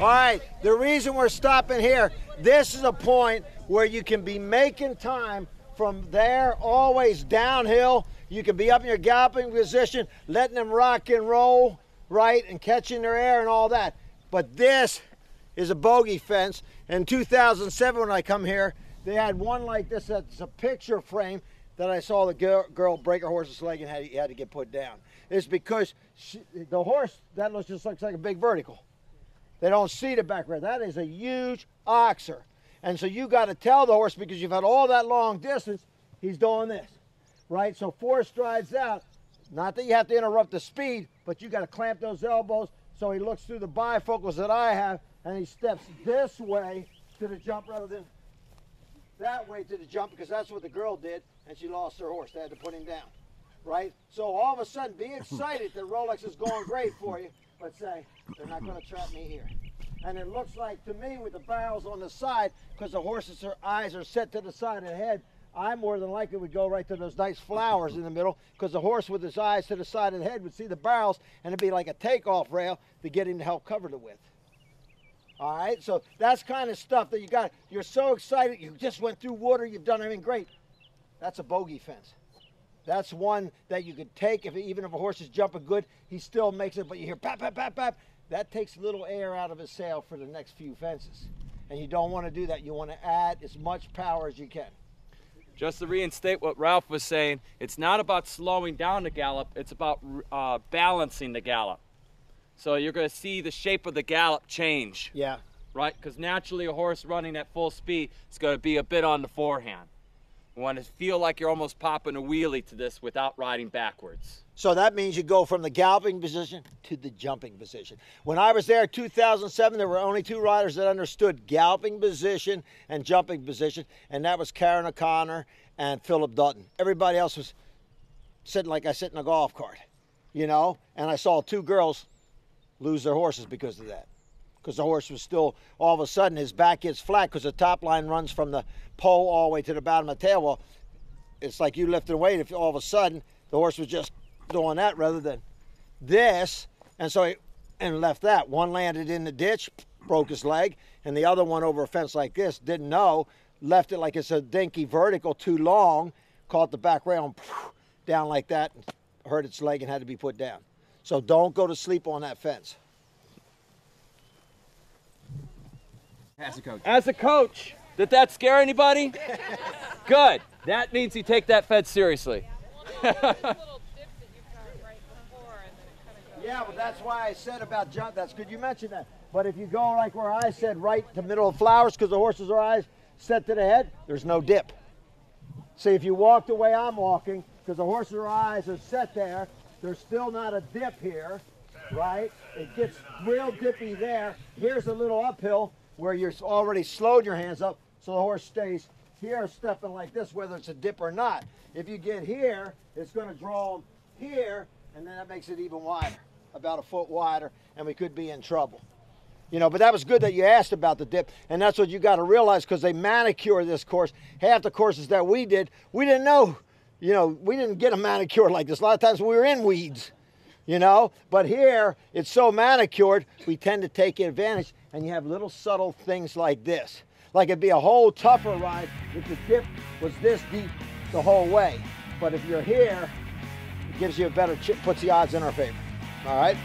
All right, the reason we're stopping here, this is a point where you can be making time from there always downhill. You can be up in your galloping position, letting them rock and roll, right, and catching their air and all that. But this is a bogey fence. In 2007 when I come here, they had one like this that's a picture frame that I saw the girl break her horse's leg and had to get put down. It's because the horse, that just looks like a big vertical. They don't see the back rear. That is a huge oxer. And so you got to tell the horse, because you've had all that long distance, he's doing this, right? So 4 strides out, not that you have to interrupt the speed, but you got to clamp those elbows so he looks through the bifocals that I have, and he steps this way to the jump rather than that way to the jump, because that's what the girl did, and she lost her horse. They had to put him down, right? So all of a sudden, be excited that Rolex is going great for you, but say, they're not going to trap me here. And it looks like to me with the barrels on the side, because the horse's eyes are set to the side of the head, I more than likely would go right to those nice flowers in the middle, because the horse with his eyes to the side of the head would see the barrels, and it'd be like a takeoff rail to get him to help cover the width. All right, so that's kind of stuff that you got. You're so excited, you just went through water, you've done everything great. That's a bogey fence. That's one that you could take, even if a horse is jumping good, he still makes it, but you hear pap, pap, pap, pap. That takes little air out of his sail for the next few fences. And you don't want to do that. You want to add as much power as you can. Just to reinstate what Ralph was saying, it's not about slowing down the gallop, it's about balancing the gallop. So you're going to see the shape of the gallop change. Yeah. Right? Because naturally a horse running at full speed is going to be a bit on the forehand. You want to feel like you're almost popping a wheelie to this without riding backwards. So that means you go from the galloping position to the jumping position. When I was there in 2007, there were only 2 riders that understood galloping position and jumping position, and that was Karen O'Connor and Philip Dutton. Everybody else was sitting like I sit in a golf cart, you know? And I saw 2 girls lose their horses because of that. Because the horse was still, all of a sudden, his back gets flat because the top line runs from the pole all the way to the bottom of the tail. Well, it's like you lifted a weight. If all of a sudden the horse was just doing that rather than this, and so and left that. One landed in the ditch, broke his leg, and the other one over a fence like this, didn't know, left it like it's a dinky vertical too long, caught the back rail and down like that, and hurt its leg and had to be put down. So don't go to sleep on that fence. As a coach. As a coach, did that scare anybody? Good. That means you take that fence seriously. Yeah, but that's why I said about jump. That's good you mentioned that. But if you go like where I said, right to middle of flowers, because the horses are eyes set to the head, there's no dip. See, if you walk the way I'm walking, because the horses' eyes are set there, there's still not a dip here, right? It gets real dippy there. Here's a little uphill where you're already slowed your hands up, so the horse stays here stepping like this, whether it's a dip or not. If you get here, it's going to draw them here, and then that makes it even wider, about a foot wider, and we could be in trouble. You know, but that was good that you asked about the dip, and that's what you got to realize, because they manicure this course. Half the courses that we did, we didn't know, you know, we didn't get a manicure like this. A lot of times we were in weeds, you know, but here it's so manicured, we tend to take advantage, and you have little subtle things like this. Like it'd be a whole tougher ride if the dip was this deep the whole way. But if you're here, it gives you a better chip, puts the odds in our favor. All right?